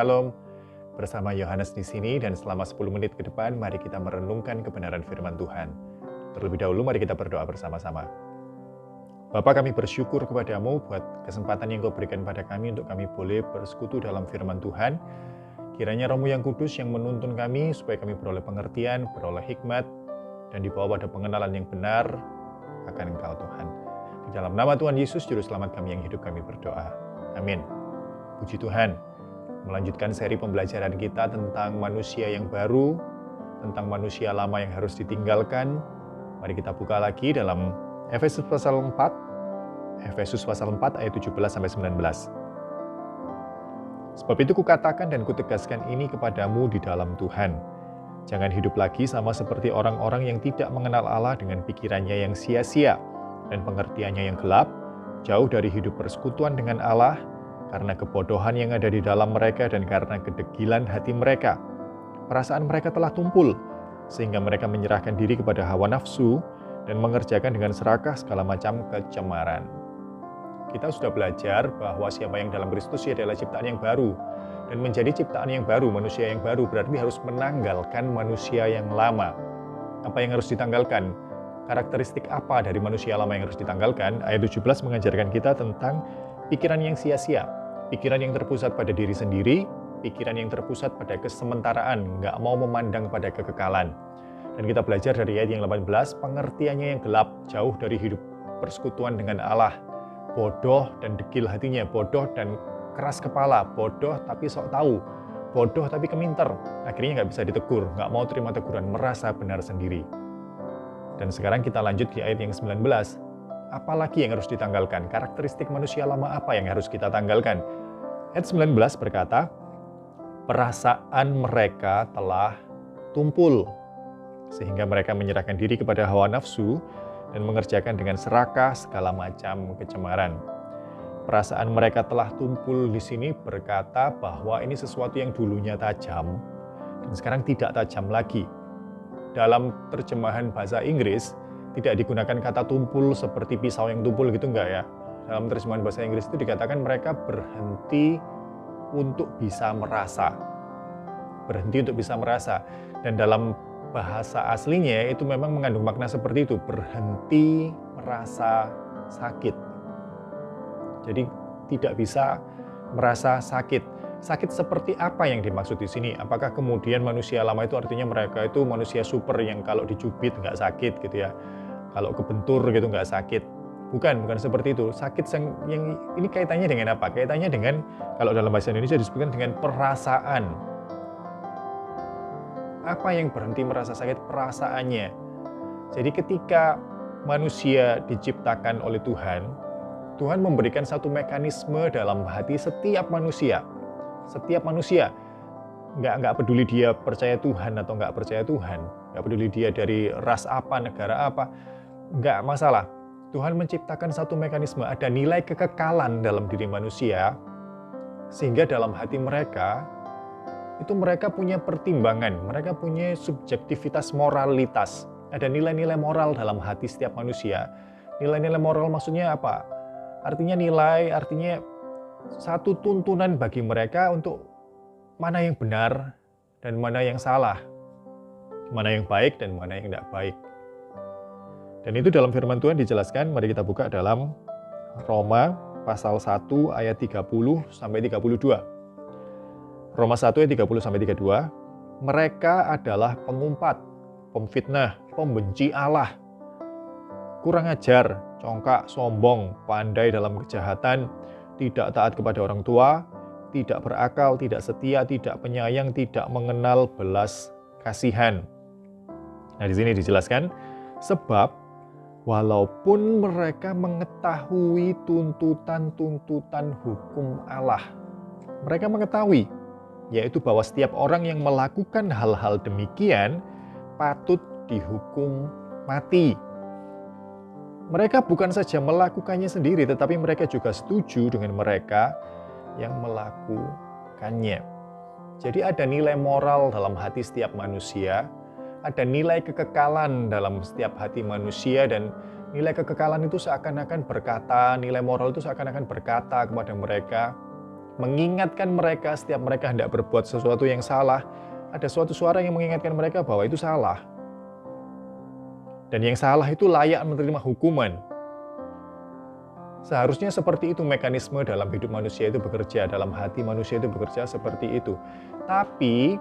Shalom, bersama Yohanes di sini dan selama 10 menit ke depan mari kita merenungkan kebenaran firman Tuhan. Terlebih dahulu mari kita berdoa bersama-sama. Bapa, kami bersyukur kepadamu buat kesempatan yang Kau berikan pada kami untuk kami boleh bersekutu dalam firman Tuhan. Kiranya Roh-Mu yang kudus yang menuntun kami supaya kami beroleh pengertian, beroleh hikmat, dan dibawa pada pengenalan yang benar akan Engkau Tuhan. Di dalam nama Tuhan Yesus, Juru Selamat kami yang hidup, kami berdoa. Amin. Puji Tuhan, melanjutkan seri pembelajaran kita tentang manusia yang baru, tentang manusia lama yang harus ditinggalkan. Mari kita buka lagi dalam Efesus pasal 4 ayat 17-19. Sebab itu kukatakan dan kutegaskan ini kepadamu di dalam Tuhan. Jangan hidup lagi sama seperti orang-orang yang tidak mengenal Allah dengan pikirannya yang sia-sia dan pengertiannya yang gelap, jauh dari hidup persekutuan dengan Allah, karena kebodohan yang ada di dalam mereka dan karena kedegilan hati mereka. Perasaan mereka telah tumpul, sehingga mereka menyerahkan diri kepada hawa nafsu dan mengerjakan dengan serakah segala macam kecemaran. Kita sudah belajar bahwa siapa yang dalam Kristus adalah ciptaan yang baru. Dan menjadi ciptaan yang baru, manusia yang baru, berarti harus menanggalkan manusia yang lama. Apa yang harus ditanggalkan? Karakteristik apa dari manusia lama yang harus ditanggalkan? Ayat 17 mengajarkan kita tentang pikiran yang sia-sia. Pikiran yang terpusat pada diri sendiri, pikiran yang terpusat pada kesementaraan, nggak mau memandang pada kekekalan. Dan kita belajar dari ayat yang 18, pengertiannya yang gelap, jauh dari hidup persekutuan dengan Allah. Bodoh dan degil hatinya, bodoh dan keras kepala, bodoh tapi sok tahu, bodoh tapi keminter. Akhirnya nggak bisa ditegur, nggak mau terima teguran, merasa benar sendiri. Dan sekarang kita lanjut di ayat yang 19. Apalagi yang harus ditanggalkan? Karakteristik manusia lama apa yang harus kita tanggalkan? Ayat 19 berkata, perasaan mereka telah tumpul, sehingga mereka menyerahkan diri kepada hawa nafsu dan mengerjakan dengan serakah segala macam kecemaran. Perasaan mereka telah tumpul di sini berkata bahwa ini sesuatu yang dulunya tajam, dan sekarang tidak tajam lagi. Dalam terjemahan bahasa Inggris, tidak digunakan kata tumpul seperti pisau yang tumpul gitu, enggak ya. Dalam terjemahan bahasa Inggris itu dikatakan mereka berhenti untuk bisa merasa. Berhenti untuk bisa merasa. Dan dalam bahasa aslinya itu memang mengandung makna seperti itu, berhenti merasa sakit. Jadi tidak bisa merasa sakit. Sakit seperti apa yang dimaksud di sini? Apakah kemudian manusia lama itu artinya mereka itu manusia super yang kalau dicubit nggak sakit gitu ya? Kalau kebentur gitu nggak sakit? Bukan seperti itu. Sakit yang ini kaitannya dengan apa? Kaitannya dengan, kalau dalam bahasa Indonesia disebutkan dengan perasaan. Apa yang berhenti merasa sakit? Perasaannya. Jadi ketika manusia diciptakan oleh Tuhan, Tuhan memberikan satu mekanisme dalam hati setiap manusia. Setiap manusia. Nggak peduli dia percaya Tuhan atau nggak percaya Tuhan. Nggak peduli dia dari ras apa, negara apa. Nggak masalah. Tuhan menciptakan satu mekanisme, ada nilai kekekalan dalam diri manusia, sehingga dalam hati mereka, itu mereka punya pertimbangan, mereka punya subjektivitas moralitas. Ada nilai-nilai moral dalam hati setiap manusia. Nilai-nilai moral maksudnya apa? Artinya nilai, artinya satu tuntunan bagi mereka untuk mana yang benar dan mana yang salah. Mana yang baik dan mana yang tidak baik. Dan itu dalam firman Tuhan dijelaskan, mari kita buka dalam Roma pasal 1 ayat 30-32. Roma 1 ayat 30-32, mereka adalah pengumpat, pemfitnah, pembenci Allah, kurang ajar, congkak, sombong, pandai dalam kejahatan, tidak taat kepada orang tua, tidak berakal, tidak setia, tidak penyayang, tidak mengenal belas kasihan. Nah, di sini dijelaskan, sebab walaupun mereka mengetahui tuntutan-tuntutan hukum Allah, mereka mengetahui, yaitu bahwa setiap orang yang melakukan hal-hal demikian patut dihukum mati. Mereka bukan saja melakukannya sendiri, tetapi mereka juga setuju dengan mereka yang melakukannya. Jadi ada nilai moral dalam hati setiap manusia, ada nilai kekekalan dalam setiap hati manusia, dan nilai kekekalan itu seakan-akan berkata, nilai moral itu seakan-akan berkata kepada mereka mengingatkan mereka setiap mereka hendak berbuat sesuatu yang salah, ada suatu suara yang mengingatkan mereka bahwa itu salah. Dan yang salah itu layak menerima hukuman. Seharusnya seperti itu mekanisme dalam hidup manusia itu bekerja, dalam hati manusia itu bekerja seperti itu. Tapi,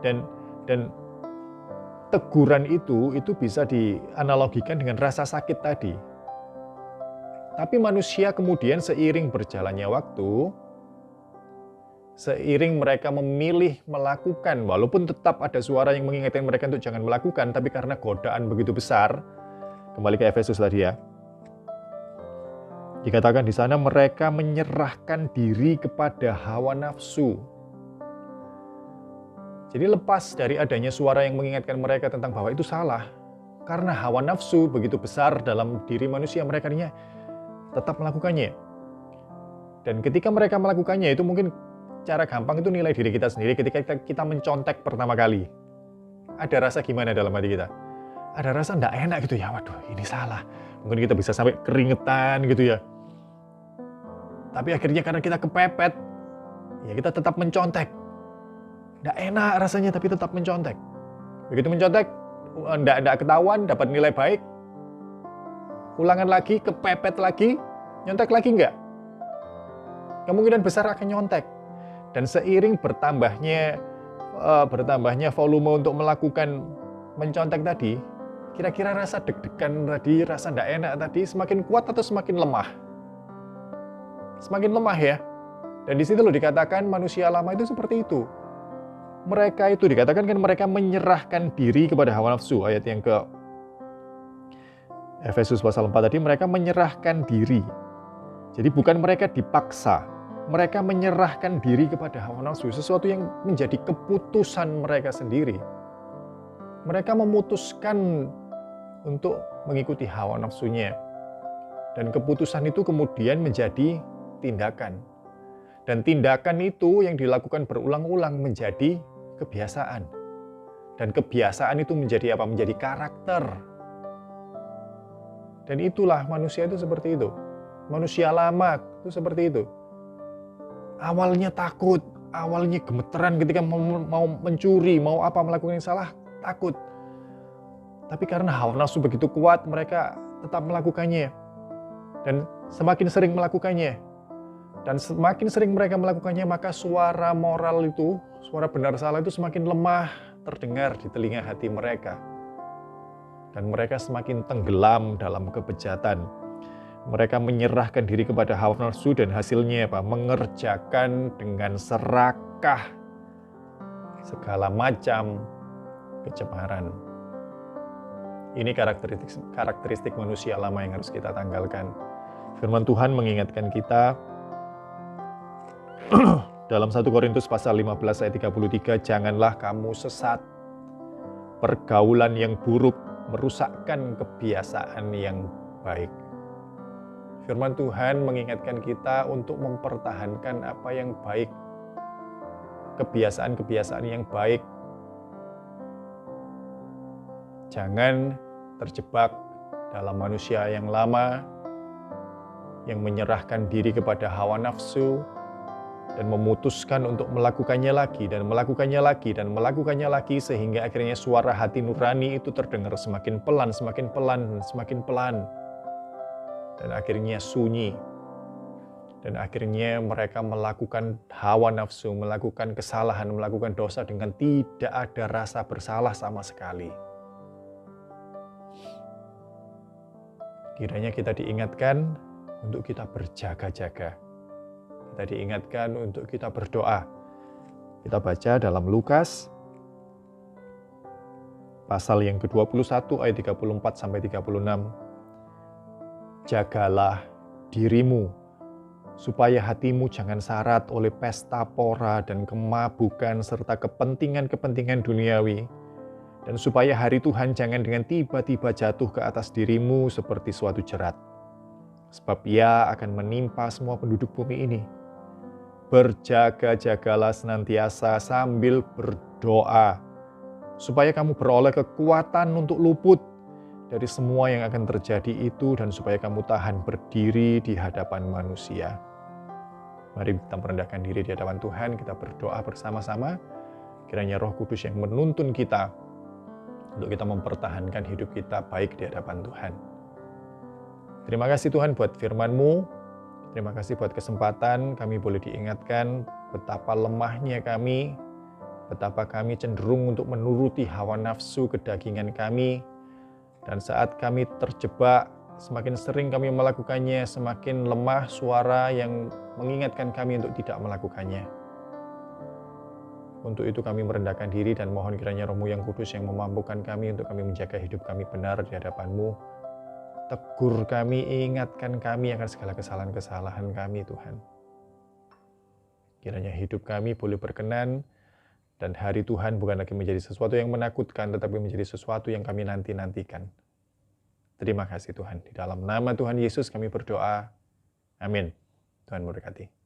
dan teguran itu bisa dianalogikan dengan rasa sakit tadi. Tapi manusia kemudian seiring berjalannya waktu, seiring mereka memilih melakukan, walaupun tetap ada suara yang mengingatkan mereka untuk jangan melakukan, tapi karena godaan begitu besar, kembali ke Efesus tadi ya, dikatakan di sana mereka menyerahkan diri kepada hawa nafsu. Jadi lepas dari adanya suara yang mengingatkan mereka tentang bahwa itu salah, karena hawa nafsu begitu besar dalam diri manusia, mereka tetap melakukannya. Dan ketika mereka melakukannya, itu mungkin cara gampang itu nilai diri kita sendiri ketika kita mencontek pertama kali. Ada rasa gimana dalam hati kita? Ada rasa enggak enak gitu ya, waduh ini salah. Mungkin kita bisa sampai keringetan gitu ya. Tapi akhirnya karena kita kepepet, ya kita tetap mencontek. Enggak enak rasanya tapi tetap mencontek. Begitu mencontek, enggak ketahuan, dapat nilai baik. Ulangan lagi, kepepet lagi, nyontek lagi enggak? Kemungkinan besar akan nyontek. Dan seiring bertambahnya volume untuk melakukan mencontek tadi, kira-kira rasa deg-degan tadi, rasa enggak enak tadi semakin kuat atau semakin lemah? Semakin lemah ya. Dan di situ loh dikatakan manusia lama itu seperti itu. Mereka itu dikatakan kan mereka menyerahkan diri kepada hawa nafsu, ayat yang ke Efesus pasal 4 tadi, mereka menyerahkan diri. Jadi bukan mereka dipaksa, mereka menyerahkan diri kepada hawa nafsu, sesuatu yang menjadi keputusan mereka sendiri. Mereka memutuskan untuk mengikuti hawa nafsunya. Dan keputusan itu kemudian menjadi tindakan. Dan tindakan itu yang dilakukan berulang-ulang menjadi kebiasaan. Dan kebiasaan itu menjadi apa? Menjadi karakter. Dan itulah manusia itu seperti itu. Manusia lama itu seperti itu. Awalnya takut, awalnya gemeteran ketika mau mencuri, mau apa melakukan yang salah, takut. Tapi karena hawa nafsu begitu kuat, mereka tetap melakukannya. Dan semakin sering melakukannya. Dan semakin sering mereka melakukannya, maka suara moral itu, suara benar salah itu semakin lemah terdengar di telinga hati mereka. Dan mereka semakin tenggelam dalam kebejatan. Mereka menyerahkan diri kepada hawa nafsu dan hasilnya apa? Mengerjakan dengan serakah segala macam kecemaran. Ini karakteristik manusia lama yang harus kita tanggalkan. Firman Tuhan mengingatkan kita dalam 1 Korintus pasal 15 ayat 33, janganlah kamu sesat. Pergaulan yang buruk merusakkan kebiasaan yang baik. Firman Tuhan mengingatkan kita untuk mempertahankan apa yang baik. Kebiasaan-kebiasaan yang baik. Jangan terjebak dalam manusia yang lama, yang menyerahkan diri kepada hawa nafsu, dan memutuskan untuk melakukannya lagi, dan melakukannya lagi, dan melakukannya lagi, sehingga akhirnya suara hati nurani itu terdengar semakin pelan, semakin pelan, semakin pelan. Dan akhirnya sunyi. Dan akhirnya mereka melakukan hawa nafsu, melakukan kesalahan, melakukan dosa dengan tidak ada rasa bersalah sama sekali. Kiranya kita diingatkan untuk kita berjaga-jaga. Kita diingatkan untuk kita berdoa. Kita baca dalam Lukas pasal yang ke-21 ayat 34-36. Jagalah dirimu supaya hatimu jangan syarat oleh pesta pora dan kemabukan serta kepentingan-kepentingan duniawi, dan supaya hari Tuhan jangan dengan tiba-tiba jatuh ke atas dirimu seperti suatu jerat. Sebab ia akan menimpa semua penduduk bumi ini. Berjaga-jagalah senantiasa sambil berdoa, supaya kamu beroleh kekuatan untuk luput dari semua yang akan terjadi itu, dan supaya kamu tahan berdiri di hadapan manusia. Mari kita merendahkan diri di hadapan Tuhan, kita berdoa bersama-sama. Kiranya Roh Kudus yang menuntun kita untuk kita mempertahankan hidup kita baik di hadapan Tuhan. Terima kasih Tuhan buat firman-Mu. Terima kasih buat kesempatan kami boleh diingatkan betapa lemahnya kami, betapa kami cenderung untuk menuruti hawa nafsu kedagingan kami. Dan saat kami terjebak, semakin sering kami melakukannya, semakin lemah suara yang mengingatkan kami untuk tidak melakukannya. Untuk itu kami merendahkan diri dan mohon kiranya Roh-Mu yang kudus yang memampukan kami untuk kami menjaga hidup kami benar di hadapan-Mu. Tegur kami, ingatkan kami akan segala kesalahan-kesalahan kami Tuhan. Kiranya hidup kami boleh berkenan dan hari Tuhan bukan lagi menjadi sesuatu yang menakutkan tetapi menjadi sesuatu yang kami nanti-nantikan. Terima kasih Tuhan. Di dalam nama Tuhan Yesus kami berdoa. Amin. Tuhan memberkati.